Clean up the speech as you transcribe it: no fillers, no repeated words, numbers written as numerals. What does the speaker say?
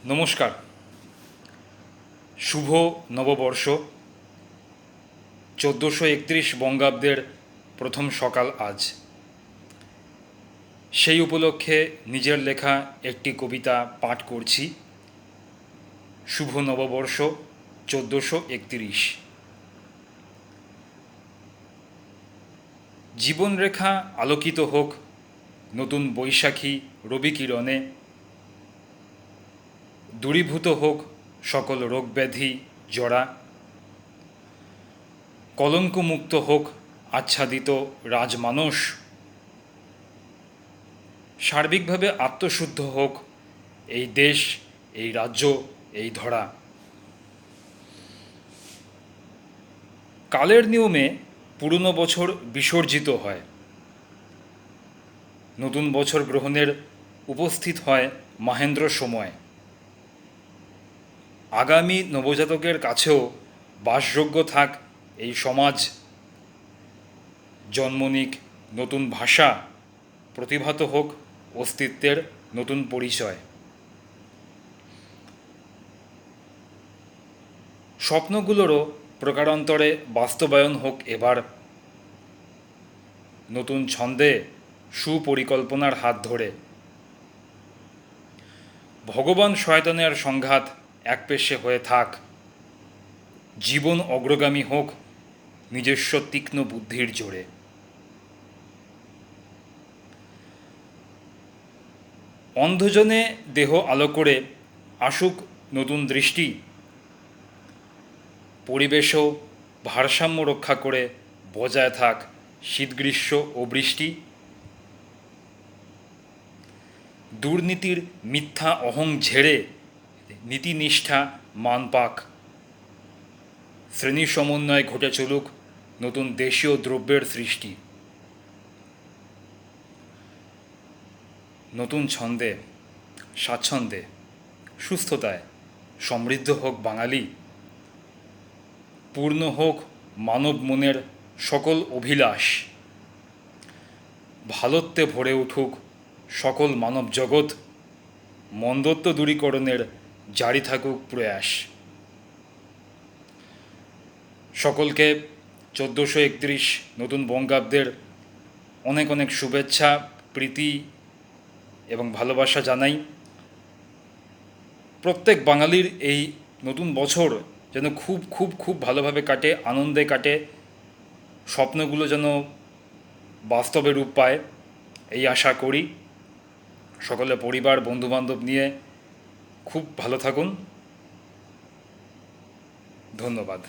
নমস্কার। শুভ নববর্ষ। 1431 বঙ্গাব্দের প্রথম সকাল আজ। সেই উপলক্ষে নিজের লেখা একটি কবিতা পাঠ করছি। শুভ নববর্ষ 1431। জীবনরেখা আলোকিত হোক নতুন বৈশাখী রবি কিরণে। দূরীভূত হোক সকল রোগব্যাধি জরা। কলঙ্কমুক্ত হোক আচ্ছাদিত রাজমানস। সার্বিকভাবে আত্মশুদ্ধ হোক এই দেশ, এই রাজ্য, এই ধরা। কালের নিয়মে পুরনো বছর বিসর্জিত হয়। নতুন বছর গ্রহণের উপস্থিত হয় মহেন্দ্র সময়। আগামী নবজাতকের কাছেও বাসযোগ্য থাক এই সমাজ। জন্ম নিক নতুন ভাষা, প্রতিভাত হোক অস্তিত্বের নতুন পরিচয়। স্বপ্নগুলোরও প্রকারান্তরে বাস্তবায়ন হোক এবার। নতুন ছন্দে সুপরিকল্পনার হাত ধরে। ভগবান শয়তানের সংঘাত একপেশে হয়ে থাক। জীবন অগ্রগামী হোক নিজস্ব তীক্ষ্ণ বুদ্ধির জোরে। অন্ধজনে দেহ আলো করে আসুক নতুন দৃষ্টি। পরিবেশও ভারসাম্য রক্ষা করে বজায় থাক শীত গ্রীষ্ম ও বৃষ্টি। দুর্নীতির মিথ্যা অহং ঝেড়ে নীতিনিষ্ঠা মান পাক। শ্রেণী সমন্বয় ঘটে চলুক নতুন দেশীয় দ্রব্যের সৃষ্টি। নতুন ছন্দে, স্বাচ্ছন্দ্যে, সুস্থতায় সমৃদ্ধ হোক বাঙালি। পূর্ণ হোক মানব মনের সকল অভিলাষ। ভালোত্বে ভরে উঠুক সকল মানব জগৎ। মন্দত্ব দূরীকরণের জারি থাকুক প্রয়াস। সকলকে 1431 নতুন বঙ্গাব্দের অনেক অনেক শুভেচ্ছা, প্রীতি এবং ভালোবাসা জানাই। প্রত্যেক বাঙালির এই নতুন বছর যেন খুব খুব খুব ভালোভাবে কাটে, আনন্দে কাটে। স্বপ্নগুলো যেন বাস্তবে রূপ পায় এই আশা করি। সকলে পরিবার বন্ধুবান্ধব নিয়ে খুব ভালো থাকুন। ধন্যবাদ।